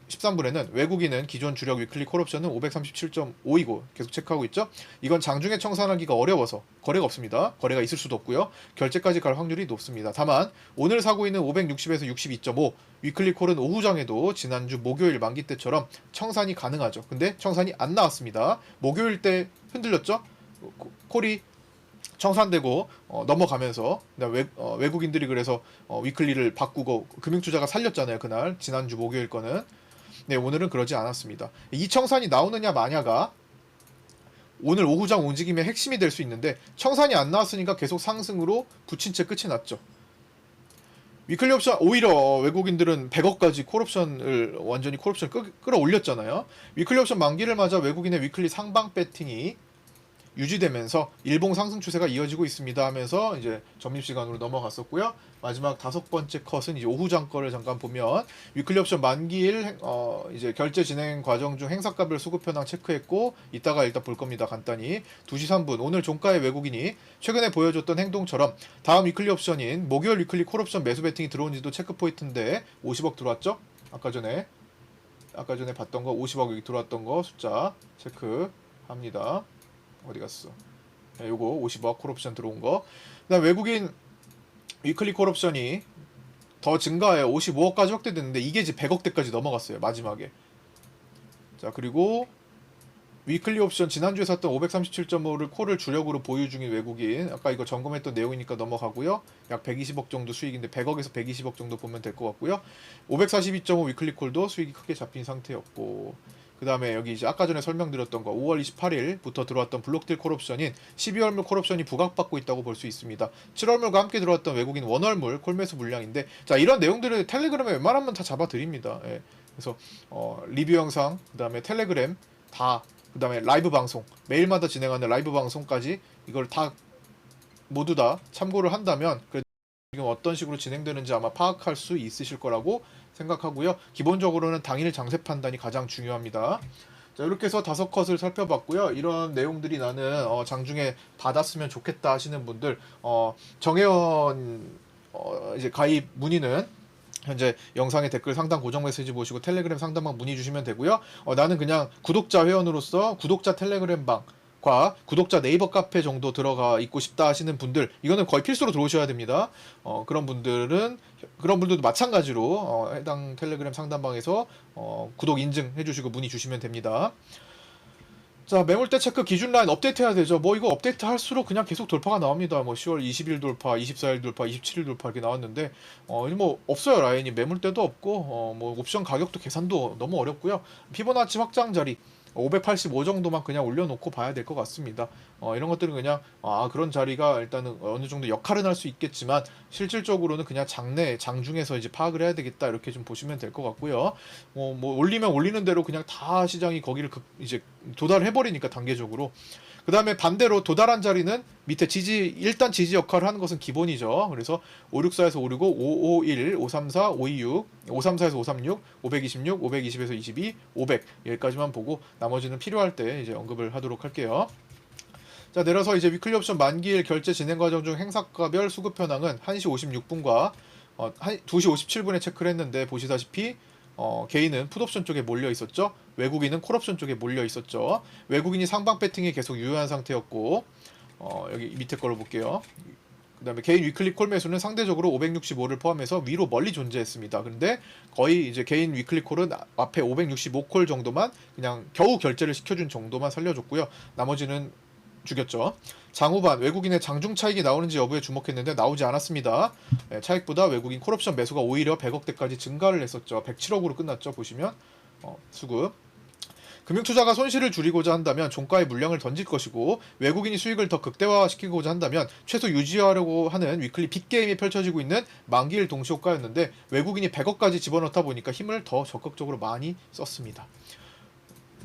13분에는 외국인은 기존 주력 위클리 콜옵션은 537.5이고 계속 체크하고 있죠. 이건 장중에 청산하기가 어려워서 거래가 없습니다. 거래가 있을 수도 없고요. 결제까지 갈 확률이 높습니다. 다만 오늘 사고 있는 560에서 62.5 위클리 콜은 오후장에도 지난주 목요일 만기 때처럼 청산이 가능하죠. 근데 청산이 안 나왔습니다. 목요일 때 흔들렸죠. 콜이 청산되고 넘어가면서 외국인들이 그래서 위클리를 바꾸고 금융투자가 살렸잖아요. 그날 지난주 목요일 거는. 네, 오늘은 그러지 않았습니다. 이 청산이 나오느냐 마냐가 오늘 오후장 움직임의 핵심이 될 수 있는데 청산이 안 나왔으니까 계속 상승으로 붙인 채 끝이 났죠. 위클리 옵션 오히려 외국인들은 100억까지 콜옵션을 완전히 콜옵션을 끌어올렸잖아요. 위클리 옵션 만기를 맞아 외국인의 위클리 상방 배팅이 유지되면서 일봉 상승 추세가 이어지고 있습니다 하면서 이제 점심시간으로 넘어갔었고요. 마지막 다섯 번째 컷은 이제 오후장 거를 잠깐 보면 위클리 옵션 만기일 이제 결제 진행 과정 중 행사가별 수급 현황 체크했고 이따가 일단 볼 겁니다. 간단히 2시 3분 오늘 종가의 외국인이 최근에 보여줬던 행동처럼 다음 위클리 옵션인 목요일 위클리 콜옵션 매수 배팅이 들어온지도 체크 포인트인데 50억 들어왔죠? 아까 전에 봤던 거 50억 여기 들어왔던 거 숫자 체크합니다. 어디 갔어? 네, 요거 50억 콜옵션 들어온 거. 그다음 외국인 위클리 콜옵션이 더 증가해 55억까지 확대됐는데 이게 이제 100억대까지 넘어갔어요. 마지막에. 자, 그리고 위클리 옵션 지난주에 샀던 537.5를 콜을 주력으로 보유 중인 외국인 아까 이거 점검했던 내용이니까 넘어가고요. 약 120억 정도 수익인데 100억에서 120억 정도 보면 될 것 같고요. 542.5 위클리 콜도 수익이 크게 잡힌 상태였고 그 다음에 여기 이제 아까 전에 설명드렸던 거 5월 28일부터 들어왔던 블록딜 콜옵션인 12월물 콜옵션이 부각받고 있다고 볼 수 있습니다. 7월물과 함께 들어왔던 외국인 원월물 콜매수 물량인데 자 이런 내용들을 텔레그램에 웬만하면 다 잡아드립니다. 예. 그래서 리뷰 영상 그 다음에 텔레그램 다 그 다음에 라이브 방송 매일마다 진행하는 라이브 방송까지 이걸 다 모두 다 참고를 한다면 지금 어떤 식으로 진행되는지 아마 파악할 수 있으실 거라고 생각하고요. 기본적으로는 당일 장세 판단이 가장 중요합니다. 자, 이렇게 해서 5컷을 살펴봤고요. 이런 내용들이 나는 장중에 받았으면 좋겠다 하시는 분들 정혜원 이제 가입 문의는 현재 영상의 댓글 상단 고정 메시지 보시고 텔레그램 상단방 문의 주시면 되고요. 나는 그냥 구독자 회원으로서 구독자 텔레그램 방과 구독자 네이버 카페 정도 들어가 있고 싶다 하시는 분들 이거는 거의 필수로 들어오셔야 됩니다. 그런 분들도 마찬가지로 해당 텔레그램 상단방에서 구독 인증해 주시고 문의 주시면 됩니다. 자, 매물대 체크 기준 라인 업데이트 해야 되죠. 뭐 이거 업데이트 할수록 그냥 계속 돌파가 나옵니다. 뭐 10월 20일 돌파, 24일 돌파, 27일 돌파 이렇게 나왔는데 뭐 없어요. 라인이 매물대도 없고 뭐 옵션 가격도 계산도 너무 어렵고요. 피보나치 확장 자리 585 정도만 그냥 올려놓고 봐야 될 것 같습니다. 이런 것들은 그냥 그런 자리가 일단은 어느 정도 역할은 할 수 있겠지만 실질적으로는 그냥 장중에서 이제 파악을 해야 되겠다 이렇게 좀 보시면 될 것 같고요. 뭐 올리면 올리는 대로 그냥 다 시장이 거기를 이제 도달해 버리니까 단계적으로. 그 다음에 반대로 도달한 자리는 밑에 일단 지지 역할을 하는 것은 기본이죠. 그래서 564에서 565, 551, 534, 526, 534에서 536, 526, 520에서 22, 500 여기까지만 보고 나머지는 필요할 때 이제 언급을 하도록 할게요. 자, 내려서 이제 위클리 옵션 만기일 결제 진행 과정 중 행사가별 수급 현황은 1시 56분과 2시 57분에 체크를 했는데 보시다시피 개인은 풋옵션 쪽에 몰려 있었죠. 외국인은 콜옵션 쪽에 몰려 있었죠. 외국인이 상방 배팅이 계속 유효한 상태였고 여기 밑에 걸로 볼게요. 그 다음에 개인 위클리 콜 매수는 상대적으로 565를 포함해서 위로 멀리 존재했습니다. 근데 거의 이제 개인 위클리 콜은 앞에 565콜 정도만 그냥 겨우 결제를 시켜준 정도만 살려줬고요. 나머지는 죽였죠. 장후반 외국인의 장중 차익이 나오는지 여부에 주목했는데 나오지 않았습니다. 차익보다 외국인 콜옵션 매수가 오히려 100억대까지 증가를 했었죠. 107억으로 끝났죠. 보시면 수급. 금융투자가 손실을 줄이고자 한다면 종가에 물량을 던질 것이고 외국인이 수익을 더 극대화시키고자 한다면 최소 유지하려고 하는 위클리 빅게임이 펼쳐지고 있는 만기일 동시효과였는데 외국인이 100억까지 집어넣다 보니까 힘을 더 적극적으로 많이 썼습니다.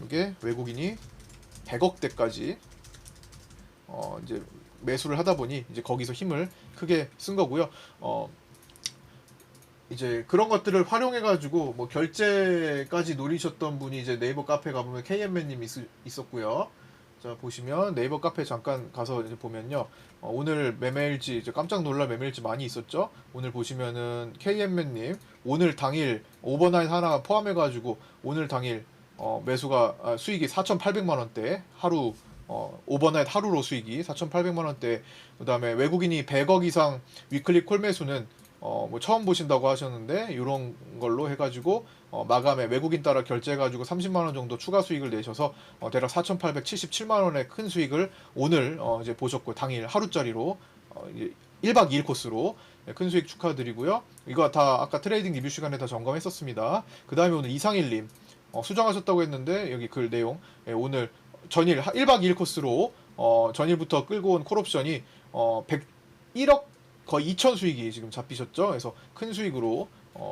이게 외국인이 100억대까지 이제 매수를 하다 보니 이제 거기서 힘을 크게 쓴 거고요. 이제 그런 것들을 활용해가지고 뭐 결제까지 노리셨던 분이 이제 네이버 카페 가보면 KM맨님 있었고요. 자, 보시면 네이버 카페 잠깐 가서 이제 보면요. 오늘 매매일지 이제 깜짝 놀랄 매매일지 많이 있었죠. 오늘 보시면은 KM맨님 오늘 당일 오버나잇 하나 포함해가지고 오늘 당일 매수가 수익이 4,800만 원대 하루 오버나잇 하루로 수익이 4,800만 원대. 그다음에 외국인이 100억 이상 위클리 콜 매수는 뭐 처음 보신다고 하셨는데 이런 걸로 해가지고 마감에 외국인 따라 결제해가지고 30만 원 정도 추가 수익을 내셔서 대략 4,877만 원의 큰 수익을 오늘 이제 보셨고 당일 하루짜리로 이제 1박 2일 코스로 큰 수익 축하드리고요. 이거 다 아까 트레이딩 리뷰 시간에 다 점검했었습니다. 그 다음에 오늘 이상일님 수정하셨다고 했는데 여기 글 내용 오늘 전일 1박 2일 코스로 전일부터 끌고 온 콜옵션이 101억 거의 2천 수익이 지금 잡히셨죠. 그래서 큰 수익으로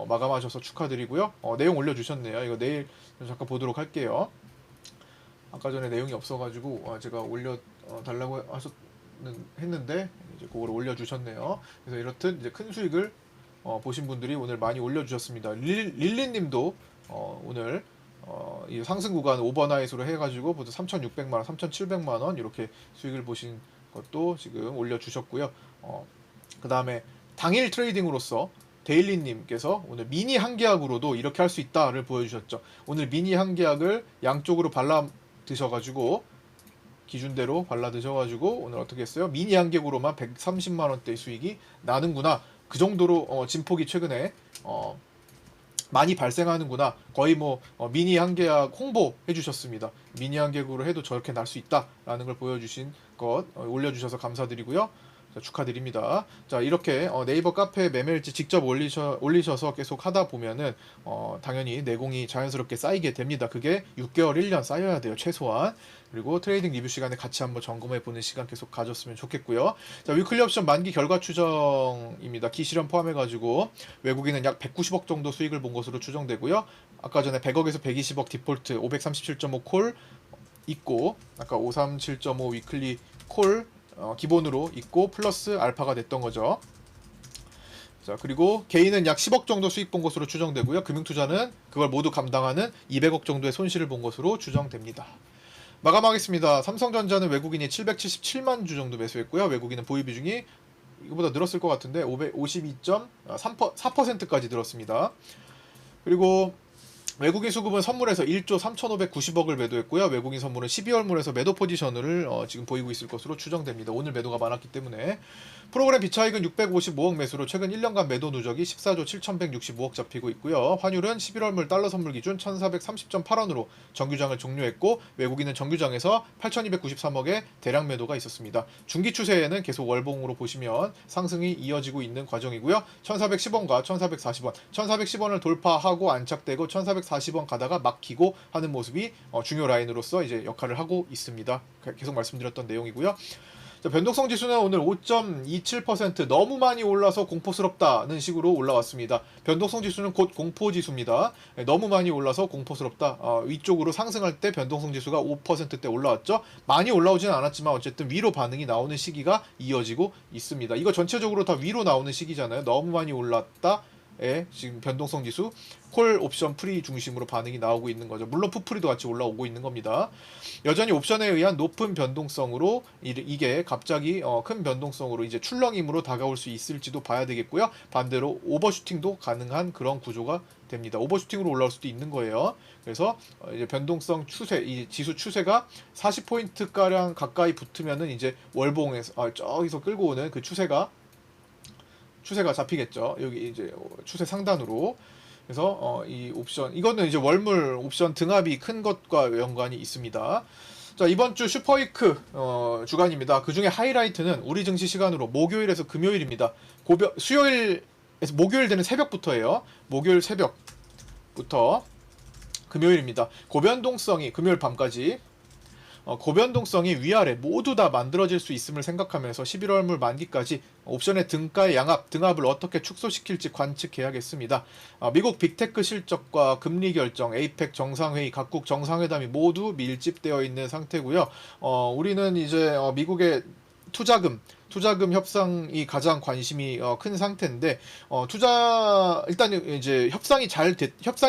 마감하셔서 축하드리고요. 내용 올려주셨네요. 이거 내일 잠깐 보도록 할게요. 아까 전에 내용이 없어가지고 제가 올려 달라고 했는데 이제 그걸 올려주셨네요. 그래서 이렇듯 이제 큰 수익을 보신 분들이 오늘 많이 올려주셨습니다. 릴리님도 오늘 이 상승 구간 오버나잇으로 해가지고 모두 3,600만 원, 3,700만 원 이렇게 수익을 보신 것도 지금 올려주셨고요. 그 다음에 당일 트레이딩으로서 데일리님께서 오늘 미니 한 계약으로도 이렇게 할 수 있다를 보여주셨죠. 오늘 미니 한 계약을 양쪽으로 발라 드셔가지고 기준대로 발라 드셔가지고 오늘 어떻게 했어요? 미니 한 계약으로만 130만 원대 수익이 나는구나. 그 정도로 진폭이 최근에 많이 발생하는구나. 거의 뭐 미니 한 계약 홍보해 주셨습니다. 미니 한 계약으로 해도 저렇게 날 수 있다라는 걸 보여주신 것 올려주셔서 감사드리고요. 자, 축하드립니다. 자, 이렇게 네이버 카페 매매일지 직접 올리셔서 계속 하다 보면은 당연히 내공이 자연스럽게 쌓이게 됩니다. 그게 6개월, 1년 쌓여야 돼요, 최소한. 그리고 트레이딩 리뷰 시간에 같이 한번 점검해 보는 시간 계속 가졌으면 좋겠고요. 자, 위클리 옵션 만기 결과 추정입니다. 기실현 포함해가지고 외국인은 약 190억 정도 수익을 본 것으로 추정되고요. 아까 전에 100억에서 120억 디폴트 537.5 콜 있고, 아까 537.5 위클리 콜 기본으로 있고 플러스 알파가 됐던 거죠. 자, 그리고 개인은 약 10억 정도 수익 본 것으로 추정되고요. 금융투자는 그걸 모두 감당하는 200억 정도의 손실을 본 것으로 추정됩니다. 마감하겠습니다. 삼성전자는 외국인이 777만 주 정도 매수했고요. 외국인은 보유 비중이 이거보다 늘었을 것 같은데 552.4%까지 늘었습니다. 그리고 외국인 수급은 선물에서 1조 3,590억을 매도했고요. 외국인 선물은 12월물에서 매도 포지션을 지금 보이고 있을 것으로 추정됩니다. 오늘 매도가 많았기 때문에. 프로그램 비차익은 655억 매수로 최근 1년간 매도 누적이 14조 7,165억 잡히고 있고요. 환율은 11월물 달러 선물 기준 1,430.8원으로 정규장을 종료했고 외국인은 정규장에서 8,293억의 대량 매도가 있었습니다. 중기 추세에는 계속 월봉으로 보시면 상승이 이어지고 있는 과정이고요. 1,410원과 1,440원, 1,410원을 돌파하고 안착되고 1,440 440원 가다가 막히고 하는 모습이 중요 라인으로서 이제 역할을 하고 있습니다. 계속 말씀드렸던 내용이고요. 자, 변동성 지수는 오늘 5.27% 너무 많이 올라서 공포스럽다는 식으로 올라왔습니다. 변동성 지수는 곧 공포 지수입니다. 너무 많이 올라서 공포스럽다. 위쪽으로 상승할 때 변동성 지수가 5%대 올라왔죠. 많이 올라오지는 않았지만 어쨌든 위로 반응이 나오는 시기가 이어지고 있습니다. 이거 전체적으로 다 위로 나오는 시기잖아요. 너무 많이 올랐다. 지금 변동성 지수 콜 옵션 프리 중심으로 반응이 나오고 있는 거죠. 물론 푸프리도 같이 올라오고 있는 겁니다. 여전히 옵션에 의한 높은 변동성으로 이게 갑자기 큰 변동성으로 이제 출렁임으로 다가올 수 있을지도 봐야 되겠고요. 반대로 오버슈팅도 가능한 그런 구조가 됩니다. 오버슈팅으로 올라올 수도 있는 거예요. 그래서 이제 변동성 추세, 이 지수 추세가 40포인트 가량 가까이 붙으면은 이제 월봉에서 저기서 끌고 오는 그 추세가 잡히겠죠. 여기 이제 추세 상단으로. 그래서 이 옵션 이거는 이제 월물 옵션 등합이 큰 것과 연관이 있습니다. 자, 이번 주 슈퍼위크 주간입니다. 그 중에 하이라이트는 우리 증시 시간으로 목요일에서 금요일입니다. 수요일에서 목요일 되는 새벽부터예요. 목요일 새벽부터 금요일입니다. 고변동성이 금요일 밤까지 고변동성이 위아래 모두 다 만들어질 수 있음을 생각하면서 11월물 만기까지 옵션의 등가의 등합을 어떻게 축소시킬지 관측해야겠습니다. 미국 빅테크 실적과 금리 결정, 에이펙 정상회의, 각국 정상회담이 모두 밀집되어 있는 상태고요. 우리는 이제 미국의 투자금 협상이 가장 관심이 큰 상태인데 일단 이제 협상이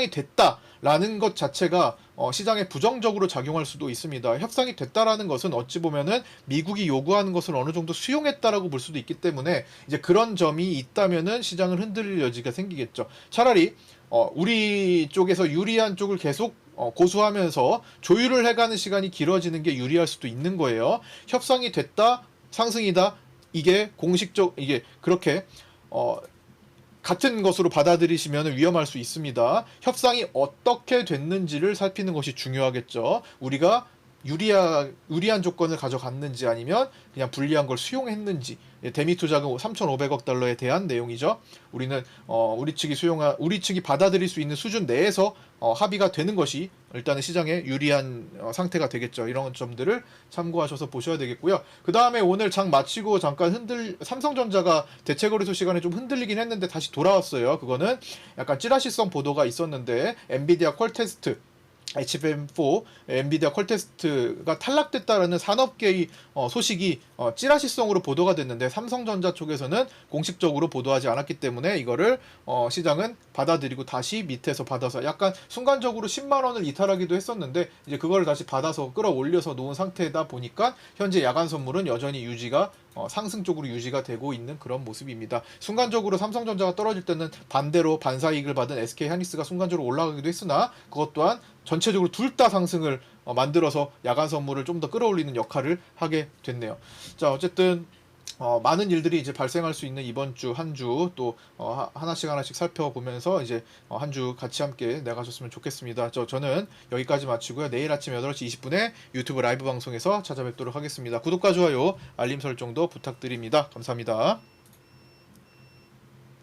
됐다라는 것 자체가 시장에 부정적으로 작용할 수도 있습니다. 협상이 됐다라는 것은 어찌 보면은 미국이 요구하는 것을 어느 정도 수용했다라고 볼 수도 있기 때문에 이제 그런 점이 있다면은 시장을 흔들릴 여지가 생기겠죠. 차라리 우리 쪽에서 유리한 쪽을 계속 고수하면서 조율을 해가는 시간이 길어지는 게 유리할 수도 있는 거예요. 협상이 됐다, 상승이다. 이게 이게 그렇게 같은 것으로 받아들이시면 위험할 수 있습니다. 협상이 어떻게 됐는지를 살피는 것이 중요하겠죠. 우리가 유리한 조건을 가져갔는지 아니면 그냥 불리한 걸 수용했는지. 대미 투자금 3,500억 달러에 대한 내용이죠. 우리는 우리 측이 받아들일 수 있는 수준 내에서 합의가 되는 것이 일단은 시장에 유리한 상태가 되겠죠. 이런 점들을 참고하셔서 보셔야 되겠고요. 그 다음에 오늘 장 마치고 잠깐 삼성전자가 대체거래소 시간에 좀 흔들리긴 했는데 다시 돌아왔어요. 그거는 약간 찌라시성 보도가 있었는데 엔비디아 퀄 테스트 HBM4 엔비디아 퀄 테스트가 탈락됐다라는 산업계의 소식이 찌라시성으로 보도가 됐는데 삼성전자 쪽에서는 공식적으로 보도하지 않았기 때문에 이거를 시장은 받아들이고 다시 밑에서 받아서 약간 순간적으로 10만 원을 이탈하기도 했었는데 이제 그걸 다시 받아서 끌어올려서 놓은 상태다 보니까 현재 야간 선물은 여전히 상승 쪽으로 유지가 되고 있는 그런 모습입니다. 순간적으로 삼성전자가 떨어질 때는 반대로 반사이익을 받은 SK하이닉스가 순간적으로 올라가기도 했으나 그것 또한 전체적으로 둘 다 상승을 만들어서 야간 선물을 좀 더 끌어올리는 역할을 하게 됐네요. 자, 어쨌든 많은 일들이 이제 발생할 수 있는 이번 주 한 주 또 하나씩 살펴보면서 이제 한 주 같이 함께 나가셨으면 좋겠습니다. 저는 여기까지 마치고요. 내일 아침 8시 20분에 유튜브 라이브 방송에서 찾아뵙도록 하겠습니다. 구독과 좋아요, 알림 설정도 부탁드립니다. 감사합니다.